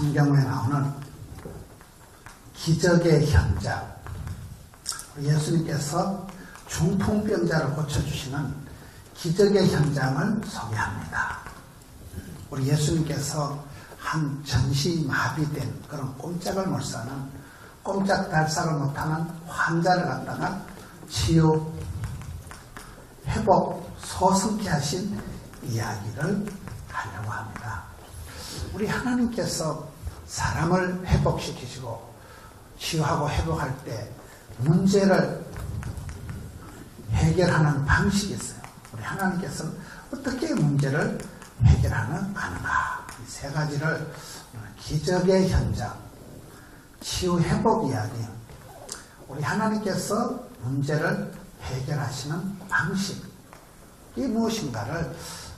성경에 나오는 기적의 현장, 예수님께서 중풍병자를 고쳐주시는 기적의 현장을 소개합니다. 우리 예수님께서 한 전시 마비된 그런 꼼짝을 못 사는 꼼짝달싹을 못하는 환자를 갖다가 치유, 회복, 소승케 하신 이야기를 하려고 합니다. 우리 하나님께서 사람을 회복시키시고 치유하고 회복할 때 문제를 해결하는 방식이 있어요. 우리 하나님께서는 어떻게 문제를 해결하는가? 이 세 가지를 기적의 현장, 치유 회복 이야기, 우리 하나님께서 문제를 해결하시는 방식이 무엇인가를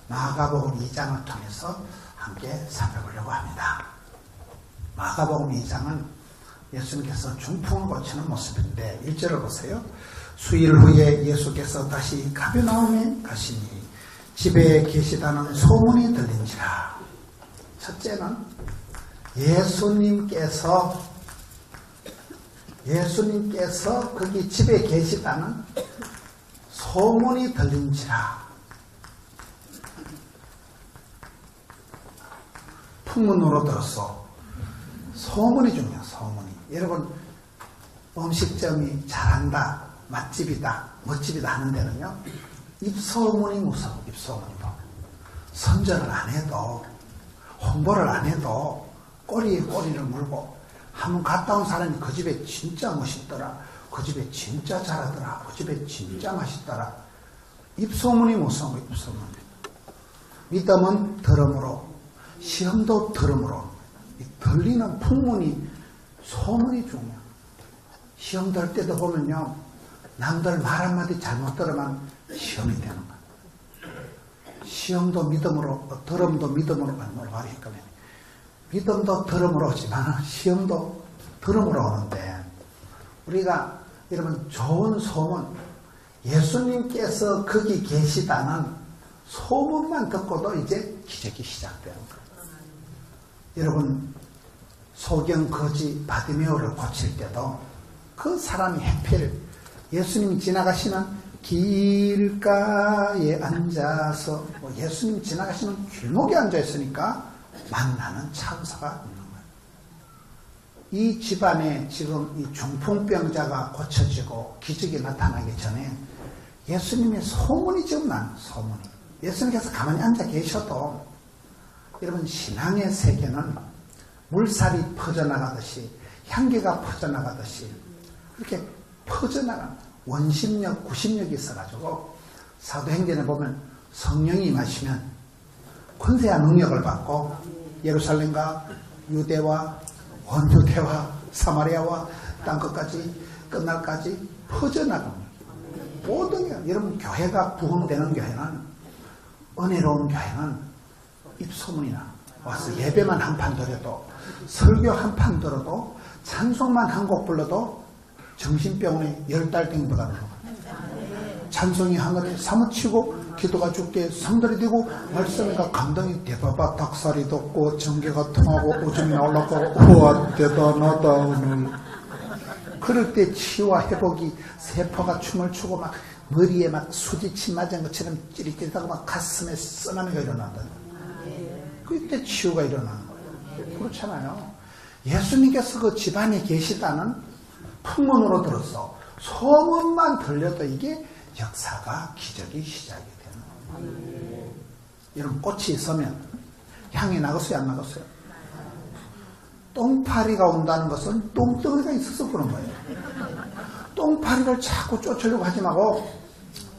마가복음 2장을 통해서 함께 살펴보려고 합니다. 마가복음 2장은 예수님께서 중풍을 고치는 모습인데 1절을 보세요. 수일 후에 예수께서 다시 가버나움에 가시니 집에 계시다는 소문이 들린지라. 첫째는 예수님께서 거기 집에 계시다는 소문이 들린지라. 풍문으로 들었어. 소문이 중요해요. 소문이. 여러분 음식점이 잘한다, 맛집이다, 멋집이다 하는 데는요, 입소문이 무서워. 입소문이. 선전을 안 해도, 홍보를 안 해도 꼬리에 꼬리를 물고 한번 갔다 온 사람이 그 집에 진짜 멋있더라, 그 집에 진짜 잘하더라, 그 집에 진짜 맛있더라. 입소문이 무서워. 입소문. 믿음은 들음으로, 시험도 들음으로. 이 들리는 풍문이, 소문이 중요해요. 시험 들 때도 보면요, 남들 말 한마디 잘못 들으면 시험이 되는 거예요. 시험도 믿음으로, 들음도 믿음으로 가는 걸 말이 헷갈리네. 믿음도 들음으로 오지만 시험도 들음으로 오는데, 우리가 여러분 좋은 소문, 예수님께서 거기 계시다는 소문만 듣고도 이제 기적이 시작되는 거예요. 여러분 소경 거지 바디메오를 고칠 때도 그 사람이 해필 예수님이 지나가시는 길가에 앉아서, 예수님이 지나가시는 길목에 앉아 있으니까 만나는 찬사가 있는 거예요. 이 집안에 지금 이 중풍병자가 고쳐지고 기적이 나타나기 전에 예수님의 소문이 지금 나는 소문이. 예수님께서 가만히 앉아 계셔도 여러분 신앙의 세계는 물살이 퍼져나가듯이, 향기가 퍼져나가듯이 그렇게 퍼져나가는 원심력, 구심력이 있어가지고 사도행전에 보면 성령이 임하시면 권세한 능력을 받고 예루살렘과 유대와 원유대와 사마리아와 땅끝까지 끝날까지 퍼져나갑니다. 모든 게, 여러분 교회가 부흥되는 교회는, 은혜로운 교회는 입소문이나 와서 예배만 한 판 드려도, 설교 한 판 들어도, 찬송만 한 곡 불러도 정신병원에 10달 땡겨 가는 거예요. 찬송이 하늘에 사무치고 기도가 죽게 성들이 되고 말씀이가 감동이 대바바 닭살이 돋고 전개가 통하고 오줌이 올라가고 우와 대단하다 오늘. 그럴 때 치유와 회복이, 세포가 춤을 추고 막 머리에 막 수지침 맞은 것처럼 찌릿찌릿하고 막 가슴에 쓰나미가 일어난다. 그때 치유가 일어나는 거예요. 그렇잖아요. 예수님께서 그 집안에 계시다는 풍문으로 들었어. 소문만 들려도 이게 역사가, 기적이 시작이 되는 거예요. 여러분 꽃이 있으면 향이 나겠어요, 안 나겠어요? 똥파리가 온다는 것은 똥덩이가 있어서 그런 거예요. 똥파리를 자꾸 쫓으려고 하지 말고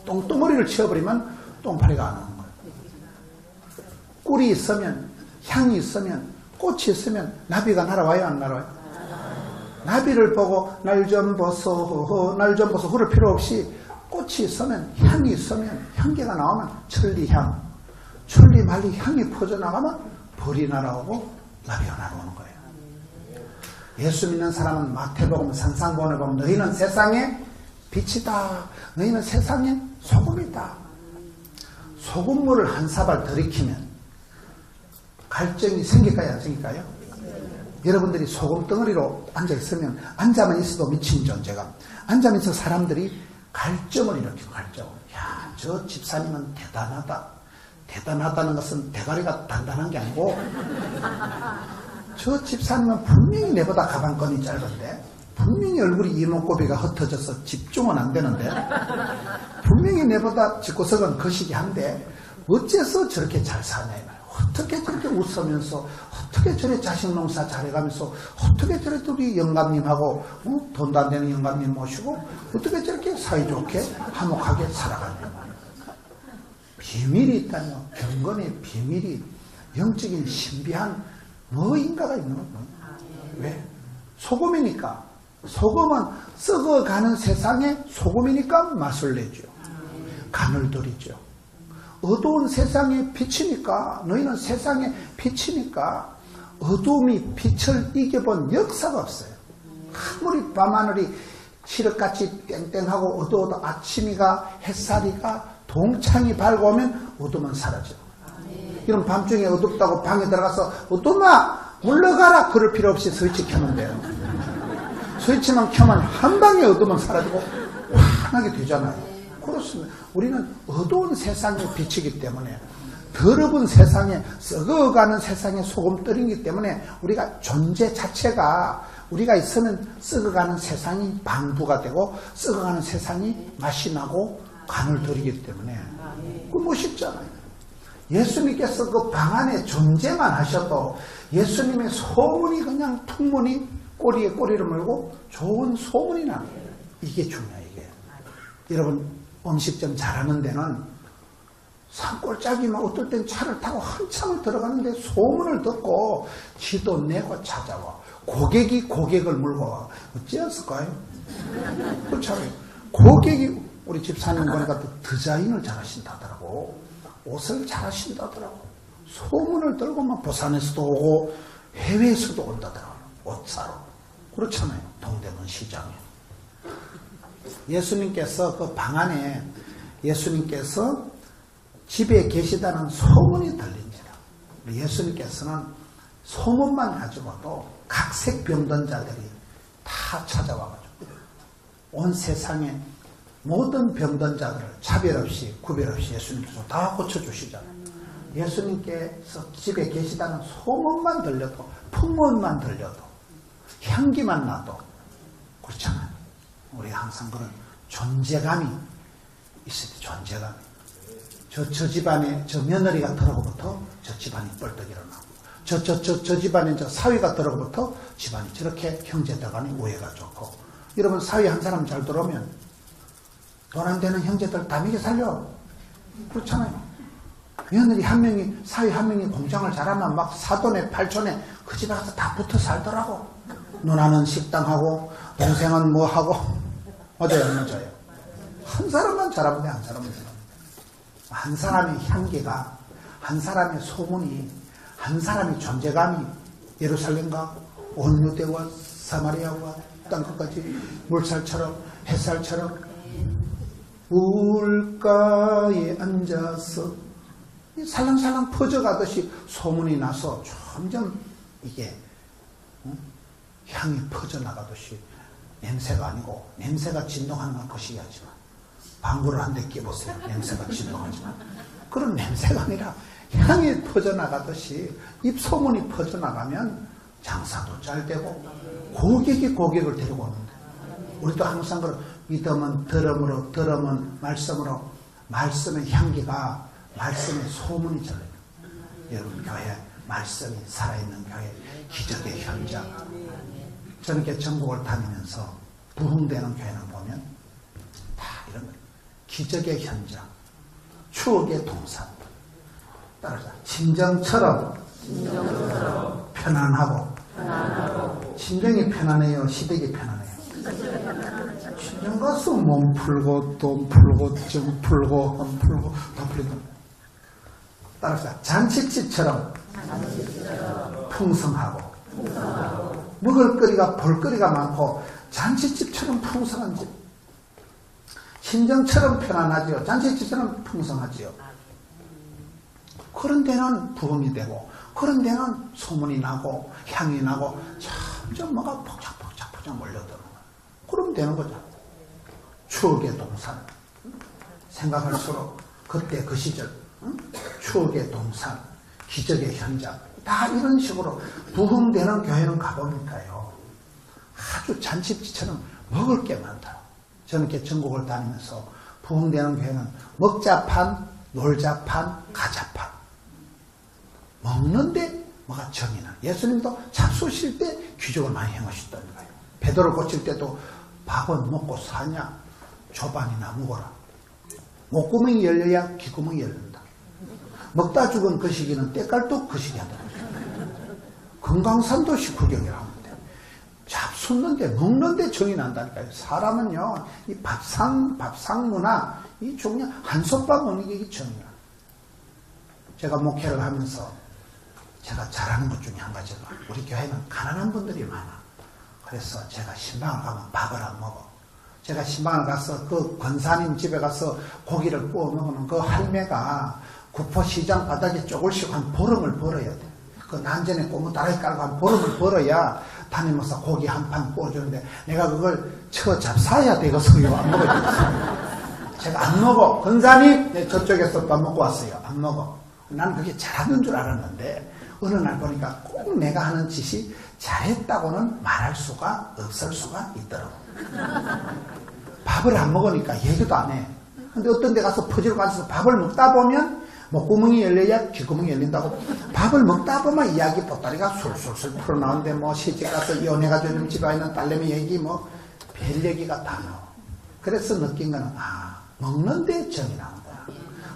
똥덩어리를 치워버리면 똥파리가 안 오는 거예요. 꿀이 있으면, 향이 있으면, 꽃이 있으면 나비가 날아와요, 안 날아와요? 나비를 보고 날 좀 벗어, 날 좀 벗어 그럴 필요 없이 꽃이 있으면, 향이 있으면, 향기가 나오면 천리향, 천리 말리 향이 퍼져나가면 벌이 날아오고 나비가 날아오는 거예요. 예수 믿는 사람은 마태복음 산상본을 보면 너희는 세상의 빛이다, 너희는 세상의 소금이다. 소금물을 한 사발 들이키면 갈증이 생길까요, 안 생길까요? 여러분들이 소금 덩어리로 앉아있으면 앉아만 있어도 미친 존재가 앉아면서 사람들이 갈증을 일으키고 갈증. 야, 저 집사님은 대단하다. 대단하다는 것은 대가리가 단단한 게 아니고 저 집사님은 분명히 내보다 가방끈이 짧은데 분명히 얼굴이 이목구비가 흩어져서 집중은 안 되는데 분명히 내보다 집구석은 거시기 한데 어째서 저렇게 잘 사냐 이 말이야. 어떻게 저렇게 웃으면서 어떻게 저래 자식 농사 잘해가면서 어떻게 저래 우리 영감님하고 돈도 안 되는 영감님 모시고 어떻게 저렇게 사이좋게 화목하게 살아가냐 말이야. 비밀이 있다며. 경건의 비밀이 영적인 신비한 뭐인가가 있는 거야. 왜? 소금이니까. 소금은 썩어가는 세상에 소금이니까 맛을 내죠. 간을 들이죠. 어두운 세상에 빛이니까 너희는 세상에 빛이니까 어두움이 빛을 이겨본 역사가 없어요. 아무리 밤하늘이 칠흑같이 땡땡하고 어두워도 아침이가 햇살이가 동창이 밝아오면 어둠은 사라져. 이런 밤중에 어둡다고 방에 들어가서 어둠아 물러가라 그럴 필요 없이 스위치 켜면 돼요. 스위치만 켜면 한 방에 어둠은 사라지고 환하게 되잖아요. 그렇습니다. 우리는 어두운 세상의 빛이기 때문에 더러운 세상에 썩어가는 세상에 소금떨이기 때문에 우리가 존재 자체가 우리가 있으면 썩어가는 세상이 방부가 되고 썩어가는 세상이 맛이 나고 간을 들이기 때문에 그 멋있잖아요. 예수님께서 그 방 안에 존재만 하셔도 예수님의 소문이 그냥 풍문이 꼬리에 꼬리를 물고 좋은 소문이 나는 거예요. 이게 중요해요. 이게. 여러분 음식점 잘하는 데는 산골짜기만 어떨 땐 차를 타고 한참을 들어가는데 소문을 듣고 지도 내고 찾아와. 고객이 고객을 물고 와. 어찌했을까요? 그렇잖아요. 고객이 우리 집사님 보니까 또 디자인을 잘하신다더라고. 옷을 잘하신다더라고. 소문을 들고 막 부산에서도 오고 해외에서도 온다더라고. 옷 사러. 그렇잖아요. 동대문 시장에. 예수님께서 그 방 안에 예수님께서 집에 계시다는 소문이 들린지라. 예수님께서는 소문만 가지고도 각색 병든 자들이 다 찾아와가지고 온 세상에 모든 병든 자들을 차별 없이 구별 없이 예수님께서 다 고쳐주시잖아요. 예수님께서 집에 계시다는 소문만 들려도 풍문만 들려도 향기만 나도 그렇잖아요. 우리가 항상 그런 존재감이 있어야 돼. 존재감이. 저 집안에 저 며느리가 들어오고부터 저 집안이 뻘떡 일어나고 저 집안에 저 사위가 들어오고부터 집안이 저렇게 형제들 간에 우애가 좋고 여러분 사위 한 사람 잘 들어오면 돈 안 되는 형제들 다 먹여 살려. 그렇잖아요. 며느리 한 명이 사위 한 명이 공장을 잘하면 막 사돈에 팔촌에 그 집에 가서 다 붙어 살더라고. 누나는 식당하고 동생은 뭐하고 어제요 어제요. 한 사람만 잘하면 돼. 한 사람만 잘하면 돼. 한 사람의 향기가 한 사람의 소문이 한 사람의 존재감이 예루살렘과 온 유대와 사마리아와 땅끝까지 물살처럼 햇살처럼 물가에 앉아서 살랑살랑 퍼져가듯이 소문이 나서 점점 이게 향이 퍼져나가듯이 냄새가 아니고 냄새가 진동하는 건 거시기하지만 방구를 한 대 끼보세요. 냄새가 진동하지만 그런 냄새가 아니라 향이 퍼져나가듯이 입소문이 퍼져나가면 장사도 잘 되고 고객이 고객을 데리고 오는데 우리도 항상 그런 믿음은 들음으로 들음은 말씀으로 말씀의 향기가 말씀의 소문이 전해요. 여러분 교회 말씀이 살아있는 교회 기적의 현장. 저는 이렇게 전국을 다니면서 부흥되는 교회는 보면 다 이런 거예요. 기적의 현장, 추억의 동산. 따라서 심정처럼 편안하고 심정이 편안해요. 시댁이 편안해요. 심정 가서 몸 풀고 돈 풀고 정 풀고 안 풀고 다 풀리는 거예요. 따라서 잔치집처럼 풍성하고 먹을거리가 볼거리가 많고 잔치집처럼 풍성한 집. 심정처럼 편안하지요. 잔치집처럼 풍성하지요. 그런 데는 부흥이 되고 그런 데는 소문이 나고 향이 나고 점점 뭐가 폭작폭작 몰려드는 거야. 그러면 되는 거죠. 추억의 동산. 생각할수록 그때 그 시절, 추억의 동산, 기적의 현장, 다 이런 식으로 부흥되는 교회는 가보니까요, 아주 잔치집처럼 먹을 게 많다. 저는 이렇게 전국을 다니면서 부흥되는 교회는 먹자판, 놀자판, 가자판. 먹는데 뭐가 정이 나. 예수님도 잡수실 때 기적을 많이 행하셨다는 거예요. 베드로 고칠 때도 밥은 먹고 사냐? 조반이나 먹어라. 목구멍이 열려야 귓구멍이 열린다. 먹다 죽은 그 시기는 때깔도 그 시기 한다. 금강산도 식후경이라고 하는데 잡수는데 먹는데 정이 난다니까요. 사람은요, 이 밥상 문화, 이 종류 한솥밥 먹는 게 정이야. 제가 목회를 하면서 제가 잘하는 것 중에 한 가지가, 우리 교회는 가난한 분들이 많아. 그래서 제가 신방을 가면 밥을 안 먹어. 제가 신방을 가서 그 권사님 집에 가서 고기를 구워 먹으면 그 할매가 구포시장 바닥에 조금씩 한 보름을 벌어야 돼. 그 난전에 꼬무다라이 깔고 한 보름을 벌어야 다니면서 고기 한 판 구워주는데 내가 그걸 잡사야 되겠어요. 안 먹어요. 제가 안 먹어. 권사님, 네, 저쪽에서 밥 먹고 왔어요. 안 먹어. 나는 그게 잘하는 줄 알았는데 어느 날 보니까 꼭 내가 하는 짓이 잘했다고는 말할 수가 없을 수가 있더라고. 밥을 안 먹으니까 얘기도 안 해. 근데 어떤 데 가서 퍼지러 가서 밥을 먹다 보면 목구멍이 열려야 귓구멍이 열린다고. 밥을 먹다 보면 이야기 보따리가 술술술 풀어나오는데 뭐 시집 가서 이혼해가지고 있는 집에 있는 딸내미 얘기 뭐 별 얘기가 다 나와. 그래서 느낀 거는 먹는데 정이 나는 거야.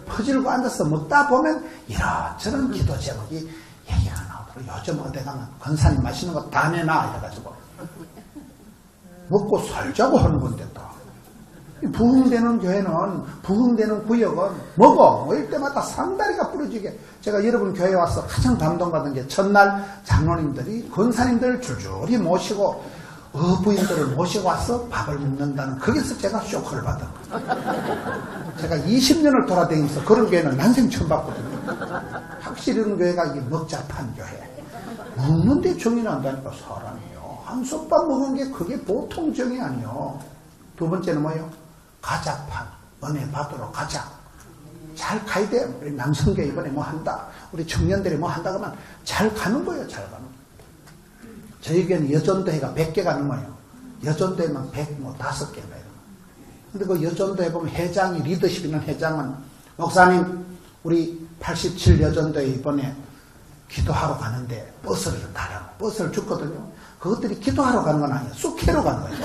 퍼지르고 앉아서 먹다 보면 이런저런 기도 제목이 얘기가 나오더라고. 요즘 어디 가면 권사님 맛있는 거 다 내놔 이래가지고 먹고 살자고 하는 건데 또. 부흥되는 교회는, 부흥되는 구역은 먹어. 모일 때마다 상다리가 부러지게. 제가 여러분 교회에 와서 가장 감동받은 게 첫날 장로님들이 권사님들을 줄줄이 모시고 어부인들을 모시고 와서 밥을 먹는다는, 거기서 제가 쇼크를 받은 거예요. 제가 20년을 돌아다니면서 그런 교회는 난생 처음 봤거든요. 확실히 이런 교회가 이게 먹자판 교회. 먹는데 정이 난다니까 사람이요. 한솥밥 먹은 게 그게 보통 정이 아니요. 두 번째는 뭐예요? 가자판. 은혜 받으러 가자. 잘 가야 돼. 우리 남성교 이번에 뭐 한다. 우리 청년들이 뭐 한다 그러면 잘 가는 거예요. 잘 가는 거예요. 저희 교회는 여전도회가 100개가 넘어요. 여전도회만 105개가 이런. 근데 그 여전도회 보면 회장이, 리더십 있는 회장은 목사님 우리 87 여전도회 이번에 기도하러 가는데 버스를 타라고. 버스를 줬거든요. 그것들이 기도하러 가는 건 아니에요. 쑥캐로 가는 거예요.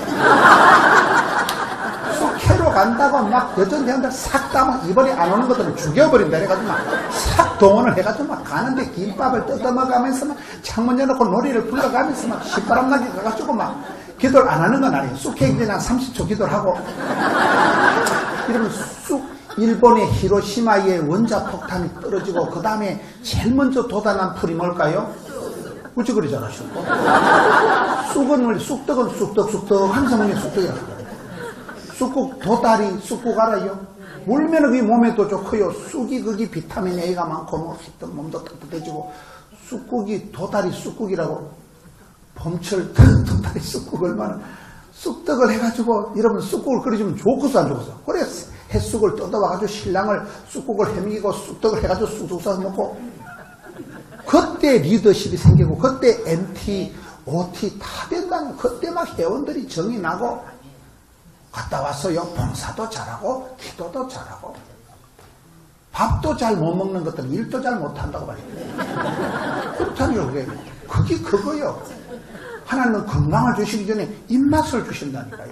쑥캐로 간다고 막 여전대원들 싹 다 막 이번에 안 오는 것들은 죽여버린다 해가지고 막 싹 동원을 해가지고 막 가는데 김밥을 뜯어먹으면서 막 창문 열어놓고 놀이를 불러가면서 막 시바람 나게 가가지고 막 기도를 안 하는 건 아니에요. 쑥캐기 전에 한 30초 기도를 하고. 이러면 일본의 히로시마에 원자폭탄이 떨어지고 그 다음에 제일 먼저 돋아난 풀이 뭘까요? 우찌 그러잖아, 쑥떡. 쑥떡은 쑥떡 하면서 먹는 쑥떡이라고. 쑥국 도다리 쑥국 알아요? 물면은 그게 몸에도 좋고요. 쑥이 그게 비타민 A가 많고 뭐 몸도 따뜻해지고. 쑥국이 도다리 쑥국이라고. 봄철 도다리 쑥국 얼마나 쑥떡을 해가지고 여러분 쑥국을 끓여주면 좋겠어 안 좋겠어? 그래 햇쑥을 뜯어와가지고 신랑을 쑥국을 해먹이고 쑥떡을 해가지고 쑥쑥 싸서 먹고. 그때 리더십이 생기고 그때 MT, OT 다 된다는. 그때 막 회원들이 정이 나고 갔다 와서요 봉사도 잘하고 기도도 잘하고 밥도 잘 못 먹는 것들은 일도 잘 못한다고 말이에요. 그렇다니요. 그게 그거요. 하나님은 건강을 주시기 전에 입맛을 주신다니까요.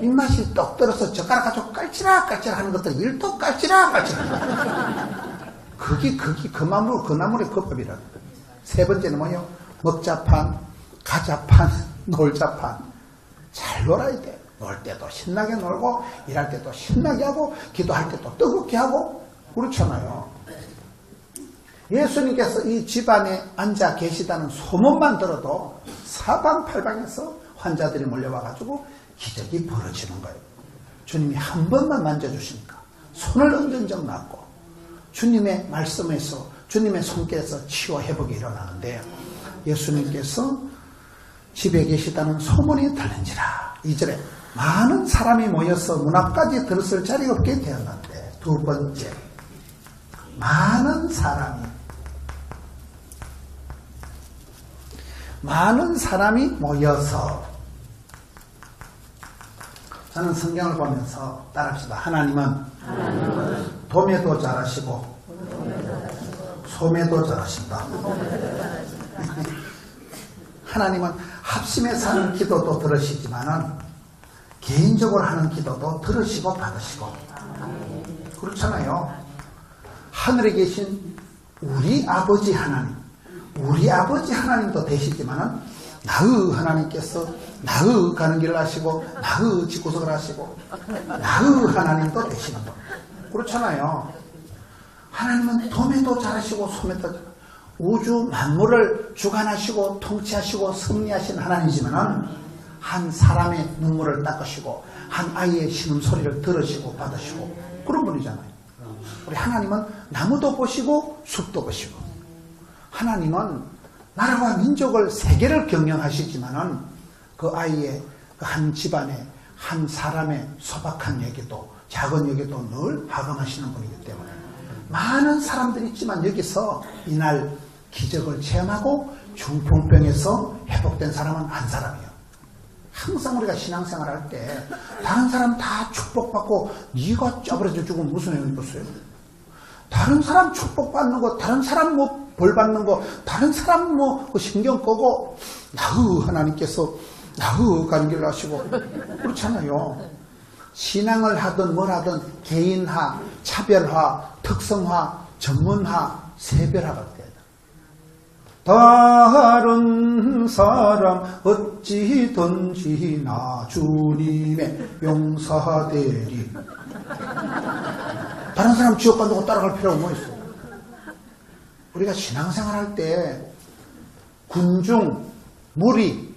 입맛이 떡 들어서 젓가락 가지고 깔치락깔치락 하는 것들 일도 깔치락깔치락. 그게 그 나물의 법법이라고. 세 번째는 뭐예요? 먹자판, 가자판, 놀자판. 잘 놀아야 돼. 놀 때도 신나게 놀고 일할 때도 신나게 하고 기도할 때도 뜨겁게 하고 그렇잖아요. 예수님께서 이 집안에 앉아 계시다는 소문만 들어도 사방팔방에서 환자들이 몰려와가지고 기적이 벌어지는 거예요. 주님이 한 번만 만져주시니까 손을 얹은 적 났고 주님의 말씀에서 주님의 손길에서 치유 회복이 일어나는데 예수님께서 집에 계시다는 소문이 들린지라 2절에 많은 사람이 모여서 문 앞까지 들었을 자리가 없게 되었는데 두 번째 많은 사람이 모여서 저는 성경을 보면서 따라합시다. 하나님은 도매도 잘하시고 소매도 잘하신다. 하나님은 합심해서 하는 기도도 들으시지만은 개인적으로 하는 기도도 들으시고 받으시고 그렇잖아요. 하늘에 계신 우리 아버지 하나님도 되시지만은 나의 하나님께서 나의 가는 길을 하시고 나의 집구석을 하시고 나의 하나님도 되시는 분. 그렇잖아요. 하나님은 도매도 잘하시고 소매도 잘하시고 우주 만물을 주관하시고 통치하시고 섭리하신 하나님이지만은 한 사람의 눈물을 닦으시고 한 아이의 신음소리를 들으시고 받으시고 그런 분이잖아요. 우리 하나님은 나무도 보시고 숲도 보시고 하나님은 나라와 민족을 세계를 경영하시지만은 그 아이의 한 집안의 한 사람의 소박한 얘기도 작은 얘기도 늘 하감하시는 분이기 때문에 많은 사람들이 있지만 여기서 이날 기적을 체험하고 중풍병에서 회복된 사람은 한 사람이에요. 항상 우리가 신앙생활 할 때 다른 사람 다 축복받고 네가 쪄버려져 죽으면 무슨 의미 있겠어요? 다른 사람 축복받는 거, 다른 사람 뭐 벌 받는 거, 다른 사람 뭐 신경 끄고 나의 하나님께서 나의 가는 길을 하시고 그렇잖아요. 신앙을 하든 뭘 하든 개인화, 차별화, 특성화, 전문화, 세별화가 돼요. 다른 사람 어찌든지 나 주님의 용사되리. 다른 사람 지옥 간다고 따라갈 필요가 뭐 있어? 우리가 신앙생활 할 때 군중, 무리,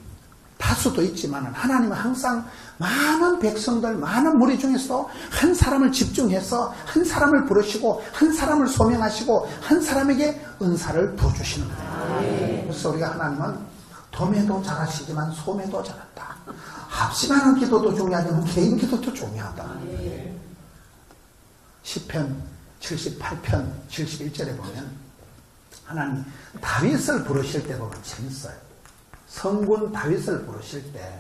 다수도 있지만 하나님은 항상 많은 백성들, 많은 무리 중에서 한 사람을 집중해서 한 사람을 부르시고 한 사람을 소명하시고 한 사람에게 은사를 부어주시는 거예요. 그래서 우리가 하나님은 도매도 잘하시지만 소매도 잘한다. 합심하는 기도도 중요하지만 개인 기도도 중요하다. 시편 78편 71절에 보면 하나님 다윗을 부르실 때 보면 재밌어요. 성군 다윗을 부르실 때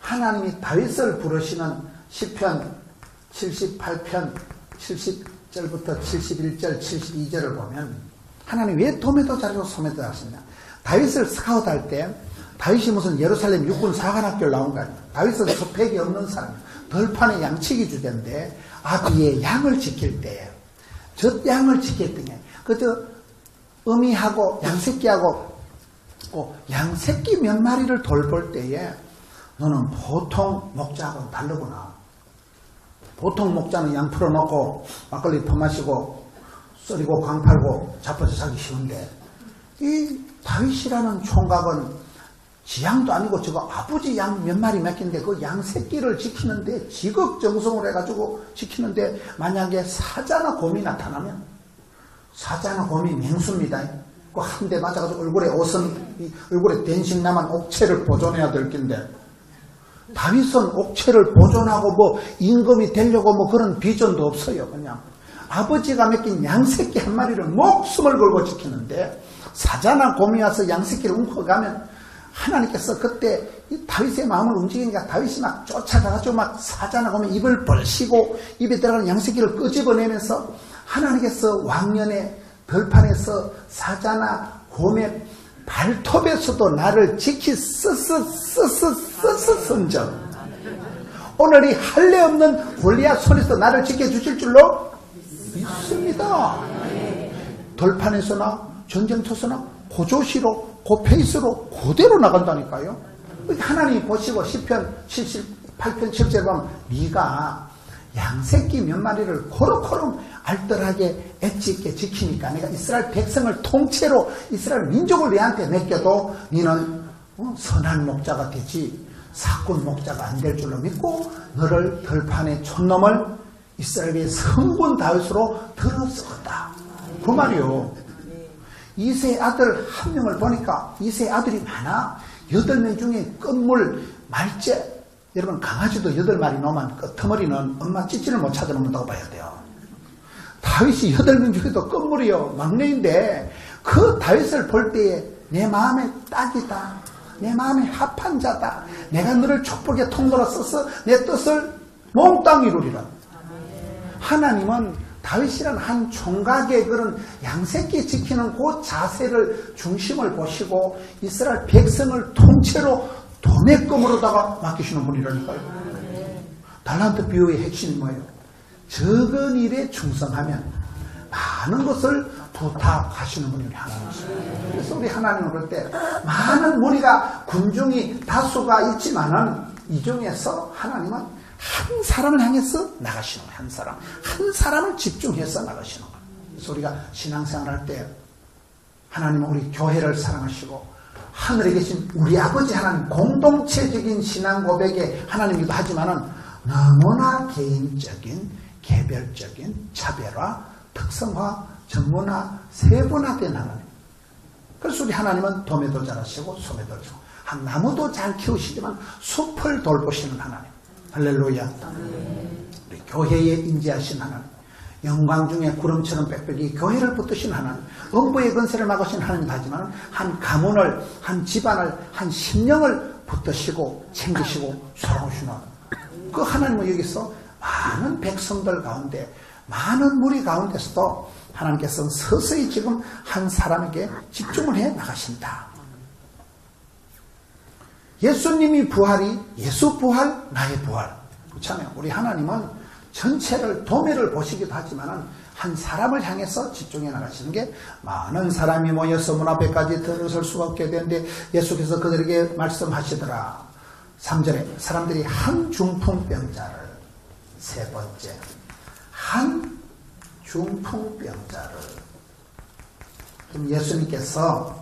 하나님이 다윗을 부르시는 시편 78편 70절부터 71절 72절을 보면 하나님 왜 도매도 잘하고 소매도 잘하시냐. 다윗을 스카우트할 때 다윗이 무슨 예루살렘 육군 사관학교를 나온 거 아니에요. 다윗은 스펙이 없는 사람이에요. 들판에 양치기 주제인데 아비의 양을 지킬 때 저 양을 지킬 때 그저 어미하고 양새끼하고 양새끼 몇 마리를 돌볼 때에 너는 보통 목자하고는 다르구나. 보통 목자는 양 풀어놓고 막걸리 퍼마시고 썰이고 광 팔고 자빠져 자기 쉬운데 이 다윗이라는 총각은 지 양도 아니고 저거 아버지 양 몇 마리 맡긴데 그 양 새끼를 지키는데 지극정성을 해가지고 지키는데 만약에 사자나 곰이 나타나면 사자나 곰이 맹수입니다. 그 한 대 맞아가지고 얼굴에 된식 남은 옥체를 보존해야 될 낀데 다윗은 옥체를 보존하고 뭐 임금이 되려고 뭐 그런 비전도 없어요. 그냥 아버지가 맡긴 양새끼 한 마리를 목숨을 걸고 지키는데 사자나 곰이 와서 양새끼를 움켜가면 하나님께서 그때 이 다윗의 마음을 움직이니까 다윗이 막 쫓아가가지고 막 사자나 곰이 입을 벌시고 입에 들어가는 양새끼를 끄집어내면서 하나님께서 왕년에 들판에서 사자나 곰의 발톱에서도 나를 지키소서 오늘 이 할례 없는 골리앗 손에서 나를 지켜주실 줄로 믿습니다. 들판에서나 전쟁터서나 고조시로 고페이스로 그대로 나간다니까요. 하나님이 보시고 시편 78편 7절에 보면 네가 양새끼 몇 마리를 코르코름 알뜰하게 엣지있게 지키니까 내가 이스라엘 백성을 통째로 이스라엘 민족을 내한테 맡겨도 너는 선한 목자가 되지 사꾼 목자가 안 될 줄로 믿고 너를 들판의 촌놈을 이스라엘의 성군 다윗으로 들어쓰었다. 그 말이요. 이세 아들 한 명을 보니까 이세 아들이 많아. 8명 중에 끝물 말째. 여러분 강아지도 8마리 놓으면 끝머리는 엄마 찌찌를 못 찾아먹는다고 봐야 돼요. 다윗이 8명 중에도 끝물이요. 막내인데 그 다윗을 볼 때에 내 마음에 딱이다. 내 마음에 합한 자다. 내가 너를 족보게 통로로 써서 내 뜻을 몽땅 이루리라. 하나님은 다윗이란 한 총각의 그런 양새끼 지키는 그 자세를 중심을 보시고 이스라엘 백성을 통째로 도매금으로다가 맡기시는 분이라니까요. 달란트 비유의 핵심이 뭐예요? 적은 일에 충성하면 많은 것을 부탁하시는 분이 우리 하나님이시죠. 그래서 우리 하나님을 볼 때 많은 무리가 군중이 다수가 있지만은 이 중에서 하나님은 한 사람을 향해서 나가시는 거예요. 한 사람을 집중해서 나가시는 거예요. 그래서 우리가 신앙생활 할 때 하나님은 우리 교회를 사랑하시고 하늘에 계신 우리 아버지 하나님 공동체적인 신앙 고백에 하나님이기도 하지만은 너무나 개인적인 개별적인 차별화, 특성화, 전문화, 세분화된 하나님. 그래서 우리 하나님은 도매도 잘하시고 소매도 잘하시고 한 나무도 잘 키우시지만 숲을 돌보시는 하나님. 할렐루야. 우리 교회에 인지하신 하나님. 영광 중에 구름처럼 빽빽이 교회를 붙드신 하나님. 음부의 건세를 막으신 하나님 하지만 한 가문을, 한 집안을, 한 심령을 붙드시고 챙기시고 사랑하시는 하나님. 그 하나님은 여기서 많은 백성들 가운데 많은 무리 가운데서도 하나님께서는 서서히 지금 한 사람에게 집중을 해 나가신다. 예수님이 부활이 예수 부활, 나의 부활. 그렇잖아요. 우리 하나님은 전체를 도매를 보시기도 하지만 한 사람을 향해서 집중해 나가시는 게 많은 사람이 모여서 문 앞에까지 들어설 수가 없게 되는데 예수께서 그들에게 말씀하시더라. 3절에 사람들이 한 중풍병자를 세 번째 한 중풍병자를 예수님께서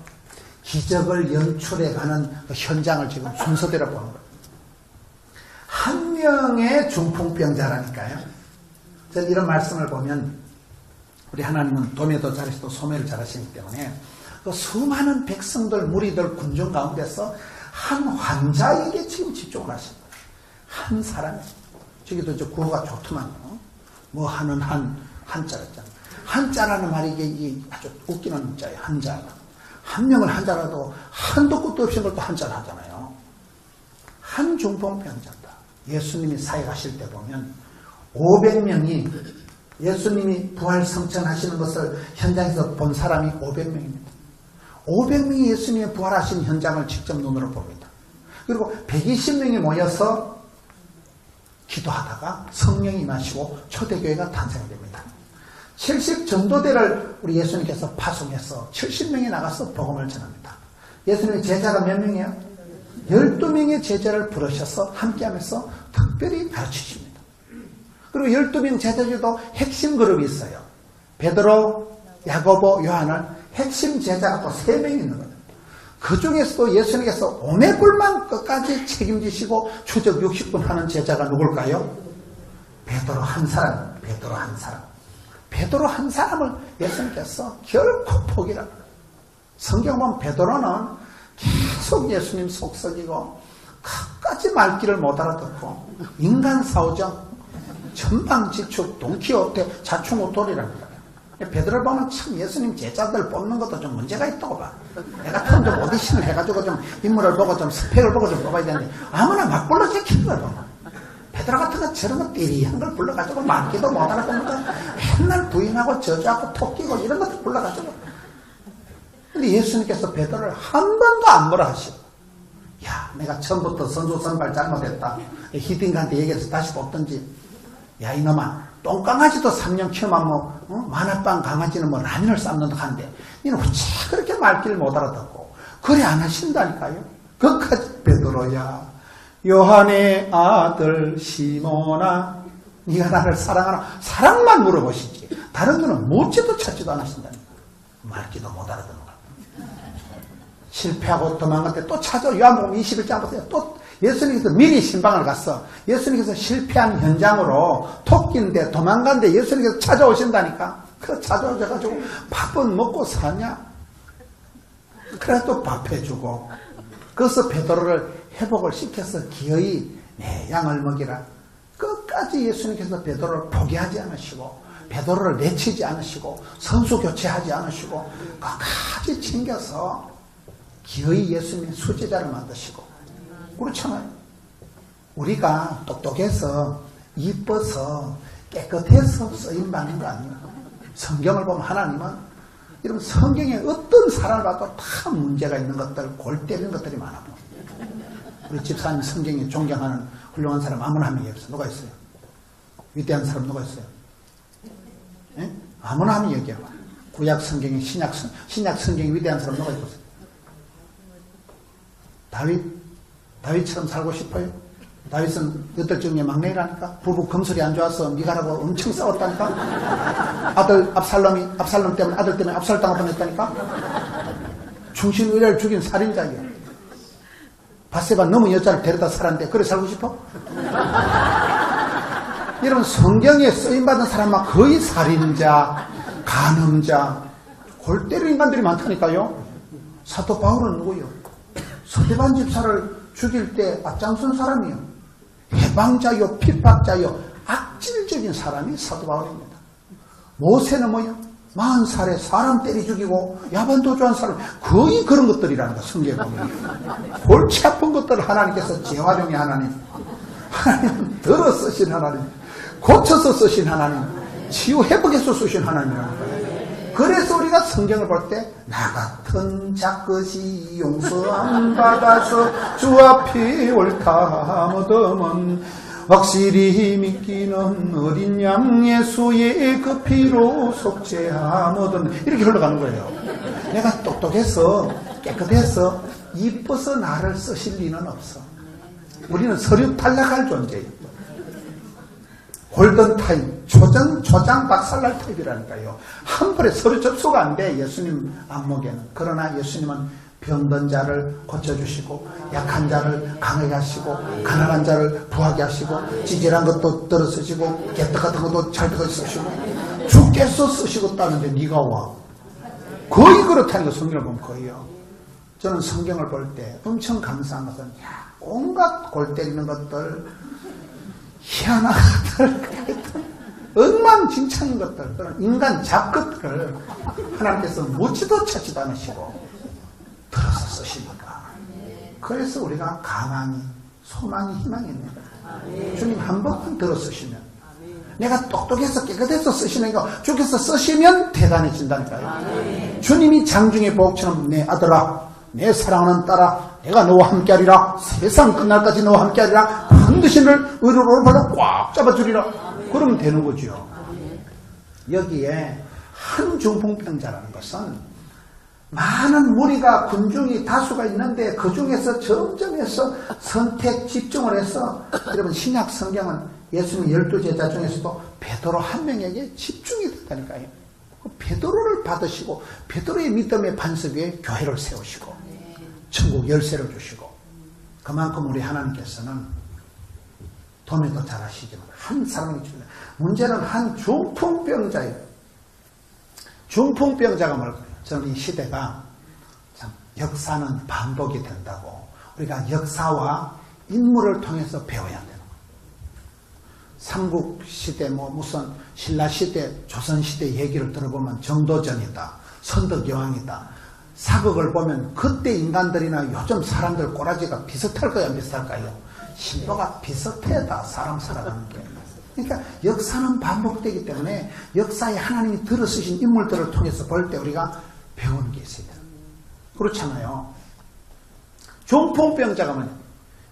기적을 연출해가는 현장을 지금 순서대로 보는 거예요. 한 명의 중풍병자라니까요. 저는 이런 말씀을 보면 우리 하나님은 도매도 잘하시고 소매를 잘하시기 때문에 그 수많은 백성들, 무리들, 군중 가운데서 한 환자에게 지금 집중을 하신 거예요. 한 사람. 저기도 이제 구호가 좋더만요. 뭐 하는 한자라 했잖아요. 한자라는 말이 이게 아주 웃기는 문자예요. 한자. 한 명을 한자라도 한도 끝도 없이 걸 또 한자를 하잖아요. 한 중풍병자다. 예수님이 사역하실 때 보면 500명이 예수님이 부활 성천하시는 것을 현장에서 본 사람이 500명입니다. 500명이 예수님이 부활하신 현장을 직접 눈으로 봅니다. 그리고 120명이 모여서 기도하다가 성령이 임하시고 초대교회가 탄생됩니다. 70 전도대를 우리 예수님께서 파송해서 70명이 나가서 복음을 전합니다. 예수님의 제자가 몇 명이에요? 12명의 제자를 부르셔서 함께하면서 특별히 가르치십니다. 그리고 12명 제자 중에도 핵심 그룹이 있어요. 베드로, 야고보, 요한을 핵심 제자가 또 3명이 있는 거예요. 그 중에서도 예수님께서 오매불만 끝까지 책임지시고 추적 60분 하는 제자가 누굴까요? 베드로 한 사람. 베드로 한 사람. 베드로 한 사람을 예수님께서 결코 포기를 합니다. 성경 보면 베드로는 계속 예수님 속썩이고 끝까지 말귀를 못 알아듣고 인간 사오정, 전방지축, 돈키호테, 자충우돌이랍니다. 베드로를 보면 참 예수님 제자들 뽑는 것도 좀 문제가 있다고 봐. 내가 좀 오디션을 해가지고 좀 인물을 보고 좀 스펙을 보고 좀 뽑아야 되는데 아무나 막 불러 제키는 걸 보면 베드로 같은 거 저런 거 띠리한 걸 불러가지고 말귀도 못 알아듣는 맨날 부인하고 저주하고 토끼고 이런 것도 불러가지고. 근데 예수님께서 베드로를 한 번도 안 뭐라 하시고, 야, 내가 처음부터 선수 선발 잘못했다. 히딩한테 얘기해서 다시 뽑든지, 야, 이놈아, 똥강아지도 3년 키우면 만화빵 강아지는 뭐 라면을 삶는다 하는데, 니는 어째 그렇게 말귀를 못 알아듣고, 그래 안 하신다니까요? 그까지 베드로야. 요한의 아들 시몬아, 네가 나를 사랑하나? 사랑만 물어보시지 다른 거는 묻지도 찾지도 않으신다니까. 말귀도 못 알아듣는 거야. 실패하고 도망갈 때 또 찾아. 요한복음 21장 보세요. 또 예수님께서 미리 신방을 갔어. 예수님께서 실패한 현장으로 토끼인데 도망간데 예수님께서 찾아오신다니까. 그 찾아오셔가지고 밥은 먹고 사냐? 그래 또 밥해주고. 그래서 베드로를 회복을 시켜서 기어이 내 양을 먹이라. 끝까지 예수님께서 베드로를 포기하지 않으시고 베드로를 내치지 않으시고 선수 교체하지 않으시고 끝까지 챙겨서 기어이 예수님의 수제자를 만드시고. 그렇잖아요. 우리가 똑똑해서 이뻐서 깨끗해서 쓰임받는 거 아니에요. 성경을 보면 하나님은 이런 성경에 어떤 사람을 봐도 다 문제가 있는 것들, 골 때리는 것들이 많아. 우리 집사님 성경에 존경하는 훌륭한 사람 아무나 한 명이 없어요. 누가 있어요? 위대한 사람 누가 있어요? 예? 아무나 하면 얘기해봐. 구약 성경에 신약 성경에 위대한 사람 누가 있어요? 다윗처럼 살고 싶어요? 다윗은 8째 막내라니까. 부부 금술이 안 좋아서 미가라고 엄청 싸웠다니까. 압살롬 때문에 아들 때문에 압살당할 뻔했다니까. 충신의뢰를 죽인 살인자예요. 바세바 넘은 여자를 데려다 살았는데 그래 살고 싶어? 이런 성경에 쓰임받은 사람만 거의 살인자, 간음자, 골 때리는 인간들이 많다니까요. 사도 바울은 누구요? 서대반 집사를 죽일 때 앞장선 사람이요. 해방자요, 핍박자요, 악질적인 사람이 사도 바울입니다. 모세는 뭐요? 40살에 사람 때리 죽이고 야반도주한 사람, 거의 그런 것들이라는 거 성경에 보면. 골치 아픈 것들을 하나님께서 재활용의 하나님, 하나님은 들어 쓰신 하나님, 고쳐서 쓰신 하나님, 치유 회복해서 쓰신 하나님이라는 거예요. 그래서 우리가 성경을 볼 때 나 같은 작것이 용서함 받아서 주 앞에 옳다 무덤은 확실히 믿기는 어린 양 예수의 그 피로 속죄하거든. 이렇게 흘러가는 거예요. 내가 똑똑해서 깨끗해서 이뻐서 나를 쓰실 리는 없어. 우리는 서류 탈락할 존재예요. 골든타임, 초장 박살날 타입이라니까요. 한 번에 서류 접수가 안 돼, 예수님 안목에는. 그러나 예수님은 병든 자를 고쳐주시고, 약한 자를 강하게 하시고, 가난한 자를 부하게 하시고, 찌질한 것도 들어쓰시고, 개떡 같은 것도 잘 들어쓰시고, 주께서 쓰시겠다는데 네가 와. 거의 그렇다는 거 성경을 보면 거의요. 저는 성경을 볼 때 엄청 감사한 것은 온갖 골 때리는 것들, 희한한 것들, 엉망진창인 것들, 그런 인간 잡것들을 하나님께서 묻지도 찾지도 않으시고 들어서 쓰시니까. 그래서 우리가 가망이, 소망이, 희망이 있는 거예요. 주님 한 번만 들어 쓰시면, 내가 똑똑해서 깨끗해서 쓰시니까 주께서 쓰시면 대단해진다니까요. 주님이 장중의 보복처럼 내 아들아, 내 사랑하는 딸아, 내가 너와 함께하리라. 세상 끝날까지 너와 함께하리라. 반드시 를 의로로 발로 꽉 잡아주리라. 그러면 되는 거죠. 여기에 한 중풍병자라는 것은 많은 무리가 군중이 다수가 있는데 그 중에서 점점해서 선택 집중을 해서, 여러분 신약 성경은 예수님 12제자 중에서도 베드로 한 명에게 집중이 됐다니까요. 베드로를 받으시고 베드로의 믿음의 반석 위에 교회를 세우시고 천국 열쇠를 주시고, 그만큼 우리 하나님께서는 도매도 잘 아시지만 한 사람이 주는 문제는 한 중풍병자예요. 중풍병자가 뭘까요? 저는 이 시대가 참 역사는 반복이 된다고, 우리가 역사와 인물을 통해서 배워야 되는 거예요. 삼국시대 무슨 신라시대 조선시대 얘기를 들어보면 정도전이다, 선덕여왕이다, 사극을 보면 그때 인간들이나 요즘 사람들 꼬라지가 비슷할까요, 안 비슷할까요? 신도가 비슷하다, 사람 살아가는 게. 그러니까 역사는 반복되기 때문에 역사에 하나님이 들어쓰신 인물들을 통해서 볼 때 우리가 배우는 게 있어요. 그렇잖아요. 중풍병자가 뭐냐?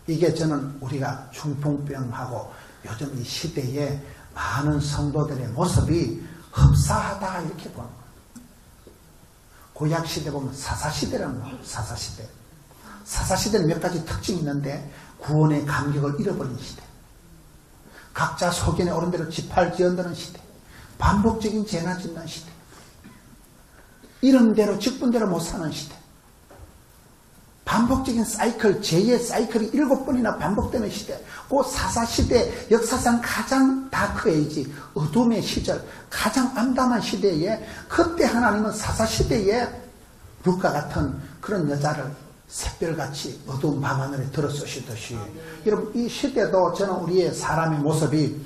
이게 저는 우리가 중풍병하고 요즘 이 시대에 많은 성도들의 모습이 흡사하다 이렇게 보는 거예요. 구약시대 보면 사사시대라는 거예요. 사사시대. 사사시대는 몇 가지 특징이 있는데, 구원의 감격을 잃어버린 시대, 각자 소견에 오른 대로 지팔 지어드는 시대, 반복적인 죄나 짓는 시대, 이름대로 직분대로 못 사는 시대, 반복적인 사이클, 죄의 사이클이 7번이나 반복되는 시대, 그 사사시대 역사상 가장 다크에이지, 어둠의 시절, 가장 암담한 시대에, 그때 하나님은 사사시대에 룻과 같은 그런 여자를 샛별같이 어두운 밤하늘에 들어 쓰시듯이 여러분 이 시대도 저는 우리의 사람의 모습이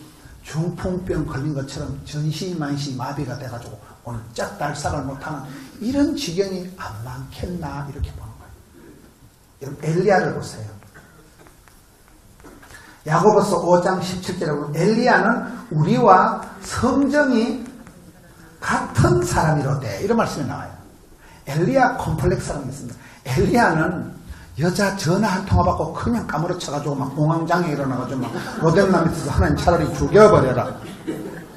중풍병 걸린 것처럼 전시만시 마비가 돼가지고 오늘 짝달싹을 못하는 이런 지경이 안 많겠나 이렇게 보는 거예요. 여러분 엘리야를 보세요. 야고보서 5장 17절에 보면 엘리야는 우리와 성정이 같은 사람이로되 이런 말씀이 나와요. 엘리야 콤플렉스라는 게 있습니다. 엘리야는 여자 전화 한 통화 받고 그냥 까무러쳐가지고 막 공황장애 일어나가지고 막 로뎀나 밑에서 하나님 차라리 죽여버려라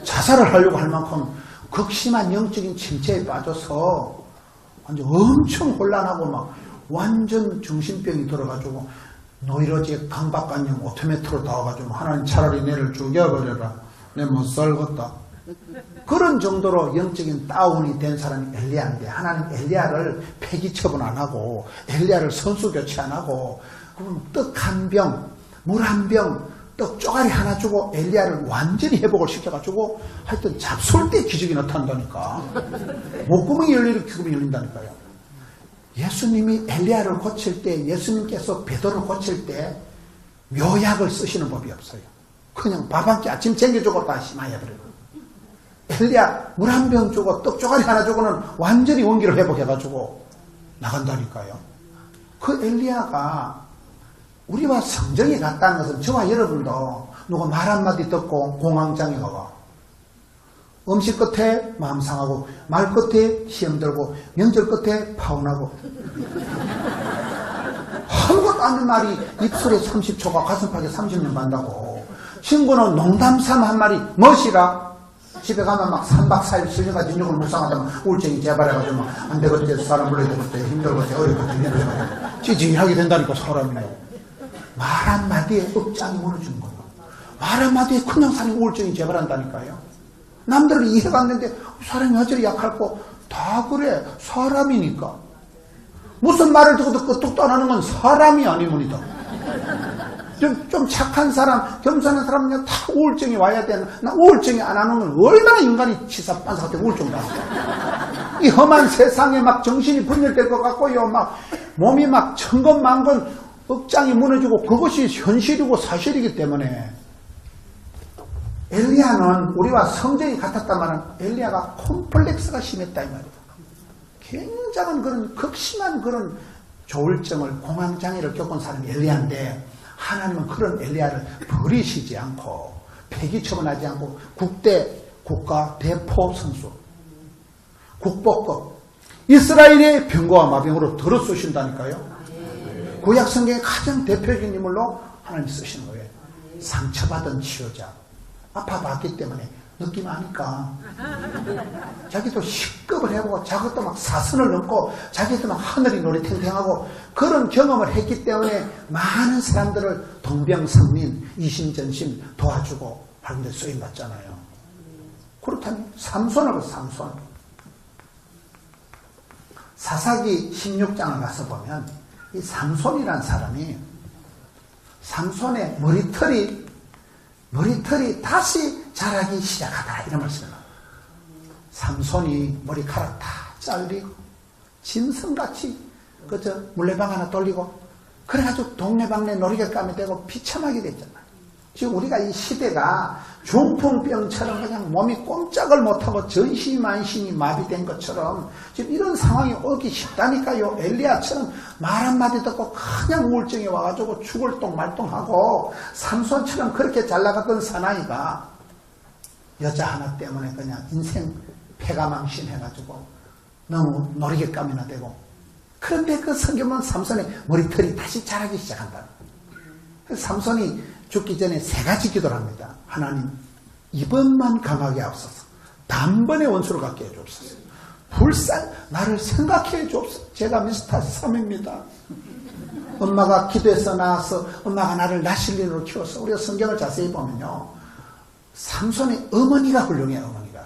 자살을 하려고 할 만큼 극심한 영적인 침체에 빠져서 완전 엄청 혼란하고 막 완전 정신병이 들어가지고 노이로제 강박관념 오토매트로 나와가지고 하나님 차라리 내를 죽여버려라 내 못 살겠다 그런 정도로 영적인 다운이 된 사람이 엘리야인데 하나님 엘리야를 폐기 처분 안 하고 엘리야를 선수 교체 안 하고 그럼 떡 한 병, 물 한 병, 떡 쪼가리 하나 주고 엘리야를 완전히 회복을 시켜가지고 하여튼 잡술 때 기적이 나타난다니까 목구멍이 열리고 기금이 열린다니까요. 예수님이 엘리야를 고칠 때 예수님께서 베드로를 고칠 때 묘약을 쓰시는 법이 없어요. 그냥 밥 한 끼 아침 챙겨주고 다 심하여버려요. 엘리야 물 한 병 주고 떡 쪼가리 하나 주고는 완전히 원기를 회복해가지고 나간다니까요. 그 엘리야가 우리와 성정이 같다는 것은 저와 여러분도 누가 말 한마디 듣고 공황장애가 와 음식 끝에 마음 상하고 말 끝에 시험 들고 명절 끝에 파혼하고 아무것도 아닌 말이 입술에 30초가 가슴팍에 30년 간다고 친구는 농담 삼 한 말이 멋이라 집에 가면 막 3박 4일 슬려가지고 인력을 묵상하다가 우울증이 재발해가지고 막 안 되겠대 사람 불러야 되겠대 힘들겠대 어렵겠대 힘들겠대 찌질하게 된다니까 사람이요. 말 한마디에 억장이 무너지는 거예요. 말 한마디에 그냥 사람이 우울증이 재발한다니까요. 남들은 이해가 안 되는데 사람이 어찌 약할고 다 그래 사람이니까 무슨 말을 듣고도 끄떡도 안 하는 건 사람이 아니문이다. 좀 착한 사람, 겸손한 사람은 다 우울증이 와야 되는, 나 우울증이 안 하는 건 얼마나 인간이 치사빤사 같아 우울증 나왔어. 이 험한 세상에 막 정신이 분열될 것 같고요. 막 몸이 막 천근만근 억장이 무너지고 그것이 현실이고 사실이기 때문에 엘리야는 우리와 성정이 같았다면 엘리야가 콤플렉스가 심했다 이 말이에요. 굉장한 그런 극심한 그런 조울증을 공황장애를 겪은 사람이 엘리야인데 하나님은 그런 엘리야를 버리시지 않고 폐기 처분하지 않고 국가 대포 선수 국보급 이스라엘의 병거와 마병으로 들어 쓰신다니까요. 구약 성경의 가장 대표적인 인물로 하나님 쓰시는 거예요. 상처받은 치유자 아파봤기 때문에 느낌 아니까 자기도 식겁을 해보고 자기도 막 사선을 넘고 자기도 막 하늘이 노래탱탱하고 그런 경험을 했기 때문에 많은 사람들을 동병상민 이심전심 도와주고 하는데 쓰임받잖아요. 그렇다면 삼손을 봐. 삼손 사사기 16장을 가서 보면 이 삼손이란 사람이 삼손의 머리털이 다시 자라기 시작하다 이런 말씀을 해요. 삼손이 머리카락 다 잘리고 짐승같이 그저 물레방 하나 돌리고 그래가지고 동네방네 놀이개감이 되고 비참하게 됐잖아요. 지금 우리가 이 시대가 중풍병처럼 그냥 몸이 꼼짝을 못하고 전시만신이 마비된 것처럼 지금 이런 상황이 오기 쉽다니까요. 엘리야처럼 말 한마디 듣고 그냥 우울증이 와가지고 죽을 똥말똥하고 삼손처럼 그렇게 잘 나갔던 사나이가 여자 하나 때문에 그냥 인생 패가망신해가지고 너무 놀이개감이나 되고 그런데 그 성경은 삼손의 머리털이 다시 자라기 시작한다. 삼손이 죽기 전에 3가지 기도를 합니다. 하나님 이번만 강하게 하옵소서. 단번에 원수를 갖게 해주옵소서. 불쌍 나를 생각해 주옵소서. 제가 미스터 3입니다. 엄마가 기도해서 나와서 엄마가 나를 나실린으로 키워서 우리가 성경을 자세히 보면요. 삼손의 어머니가 훌륭해요. 어머니가.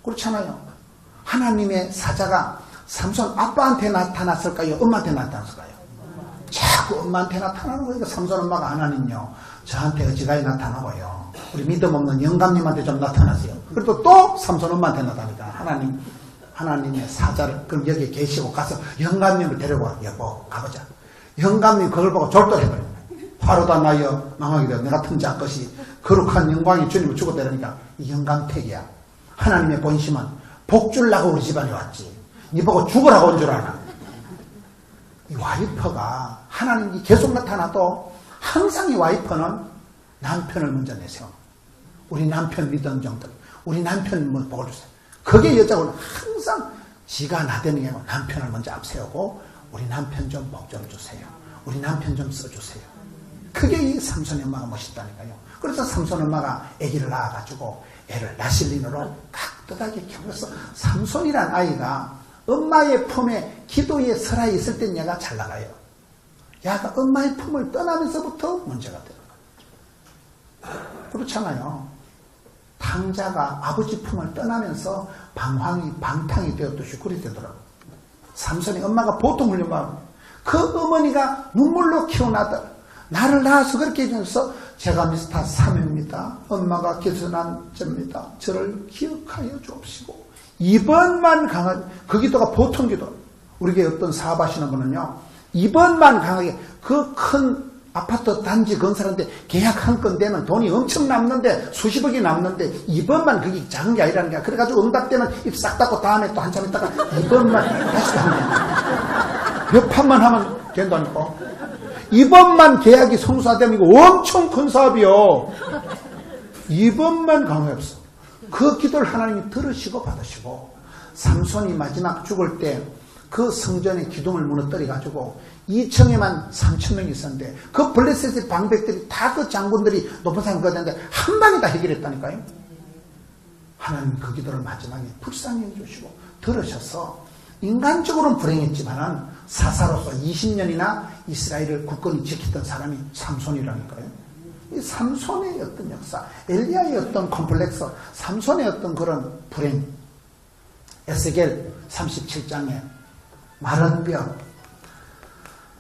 그렇잖아요. 하나님의 사자가 삼손 아빠한테 나타났을까요? 엄마한테 나타났을까요? 자꾸 엄마한테 나타나는 거니까 삼손 엄마가 하나님요. 저한테 어지간히 나타나고요. 우리 믿음 없는 영감님한테 좀 나타나세요. 그리고 또 삼손 엄마한테 나타나니까 하나님 하나님의 사자를 그럼 여기 계시고 가서 영감님을 데려와. 여보 가보자. 영감님 그걸 보고 졸도해버립니다. 화로다 나여 망하게 되어 내 같은 자 것이 거룩한 영광이 주님을 주고 되니까 이 영감택이야. 하나님의 본심은 복 주려고 우리 집안에 왔지. 니 보고 죽으라고 온 줄 아나. 이 와이퍼가 하나님이 계속 나타나도 항상 이 와이퍼는 남편을 먼저 내세워. 우리 남편 믿은 정들, 우리 남편 뭐 복을 주세요. 그게 여자고는 항상 지가 나대는 게 아니고 남편을 먼저 앞세우고 우리 남편 좀 복 좀 주세요. 우리 남편 좀 써주세요. 그게 이 삼손 엄마가 멋있다니까요. 그래서 삼손 엄마가 아기를 낳아가지고 애를 나실린으로 깍듯하게 키워서 삼손이란 아이가 엄마의 품에 기도에 설하에 있을 땐 얘가 잘 나가요. 얘가 엄마의 품을 떠나면서부터 문제가 되는 거예요. 그렇잖아요. 탕자가 아버지 품을 떠나면서 방탕이 되었듯이 그리 되더라고요. 삼손이 엄마가 보통 훌륭한 그 어머니가 눈물로 키운 아들 나를 낳아서 그렇게 해줘서 제가 미스터 사명입니다. 엄마가 기선한 접니다. 저를 기억하여 주옵시고 이번만 강하게 그 기도가 보통 기도. 우리에게 어떤 사업하시는 분은요 이번만 강하게 그 큰 아파트 단지 건설하는데 계약 한 건 되면 돈이 엄청 남는데 수십억이 남는데 이번만 그게 작은 게 아니라는 거야. 그래가지고 응답되면 입 싹 닫고 다음에 또 한참 있다가 이번만 다시 하면 몇 판만 하면 된다니까. 이번만 계약이 성사되면 이거 엄청 큰 사업이요. 이번만 강하게 없어. 그 기도를 하나님이 들으시고 받으시고 삼손이 마지막 죽을 때 그 성전의 기둥을 무너뜨려가지고 2층에만 3,000명이 있었는데 그 블레셋의 방백들이 다 그 장군들이 높은 산에 거였는데 한 방에 다 해결했다니까요. 하나님 그 기도를 마지막에 불쌍히 해주시고 들으셔서 인간적으로는 불행했지만은 사사로서 20년이나 이스라엘을 굳건히 지켰던 사람이 삼손이라니까요. 이 삼손의 어떤 역사, 엘리야의 어떤 컴플렉스, 삼손의 어떤 그런 불행. 에스겔 37장에 마른 뼈,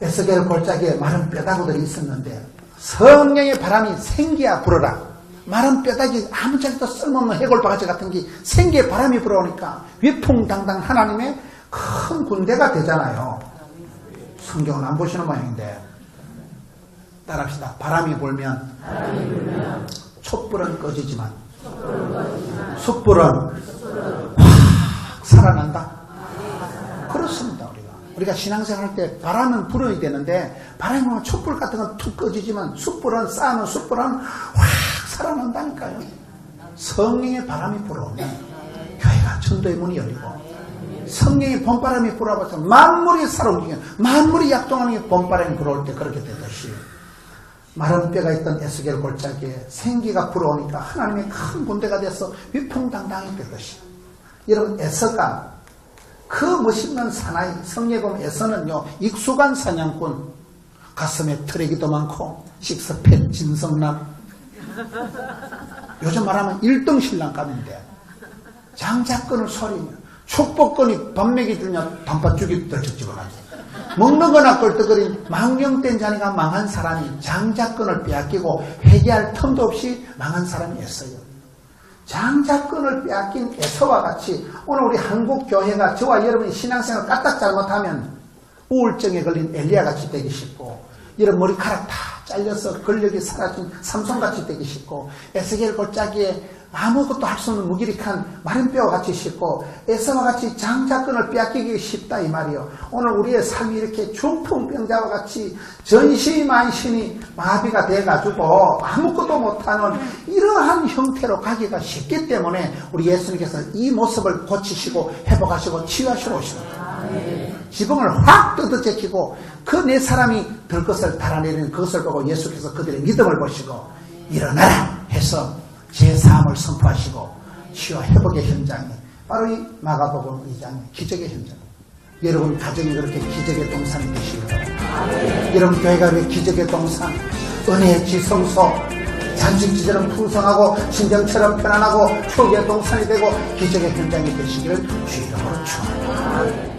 에스겔 골짜기에 마른 뼈다구들이 있었는데 성령의 바람이 생기야 불어라. 마른 뼈다귀 아무짝에도 쓸모없는 해골바가지 같은 게 생기에 바람이 불어오니까 위풍당당 하나님의 큰 군대가 되잖아요. 성경은 안 보시는 모양인데 따라합시다. 바람이 불면 촛불은 꺼지지만 숯불은 확 살아난다. 그렇습니다. 우리가 신앙생활 할 때 바람은 불어야 되는데 바람이 불면 촛불 같은 건 툭 꺼지지만 숯불은 쌓아놓은 숯불은 확 살아난다니까요. 성령의 바람이 불어오면 교회가 천도의 문이 열리고 성령의 봄바람이 불어와서 만물이 살아 움직여 만물이 약동하는 게 봄바람이 불어올 때 그렇게 되듯이 마른 뼈가 있던 에스겔 골짜기에 생기가 불어오니까 하나님의 큰 군대가 돼서 위풍당당히 되듯이 여러분 에서가 그 멋있는 사나이 성경에 보면 에서는요 익숙한 사냥꾼 가슴에 트레기도 많고 식스팩 진성남 요즘 말하면 1등 신랑감인데 장자권을 소리며 축복권이 밥 먹여주냐 단팥죽이 덜쩍 집어가지 먹는 거나 껄떡거린 망령된 자니가 망한 사람이 장자권을 빼앗기고 회개할 틈도 없이 망한 사람이 있어요. 장자권을 빼앗긴 에서와 같이 오늘 우리 한국 교회가 저와 여러분이 신앙생활을 까딱 잘못하면 우울증에 걸린 엘리야같이 되기 쉽고 여러분 머리카락 다 잘려서 근력이 사라진 삼손같이 되기 쉽고 에스겔 골짜기에 아무것도 할 수 없는 무기력한 마른 뼈와 같이 쉽고 에서와 같이 장자권을 빼앗기기 쉽다 이 말이요. 오늘 우리의 삶이 이렇게 중풍병자와 같이 전시만신이 마비가 돼가지고 아무것도 못하는 이러한 형태로 가기가 쉽기 때문에 우리 예수님께서 이 모습을 고치시고 회복하시고 치유하시러 오십니다. 지붕을 확 뜯어제키고 그 네 사람이 들 것을 달아내리는 그것을 보고 예수께서 그들의 믿음을 보시고 일어나라 해서 제3을 선포하시고 치유와 회복의 현장이 바로 이 마가복음 2장의 기적의 현장. 여러분 가정이 그렇게 기적의 동산이 되시기 바랍니다. 여러분 교회가 그렇게 기적의 동산, 은혜의 지성소, 잔식지처럼 풍성하고 신정처럼 편안하고 추억의 동산이 되고 기적의 현장이 되시기를 주의 이름으로 축원합니다.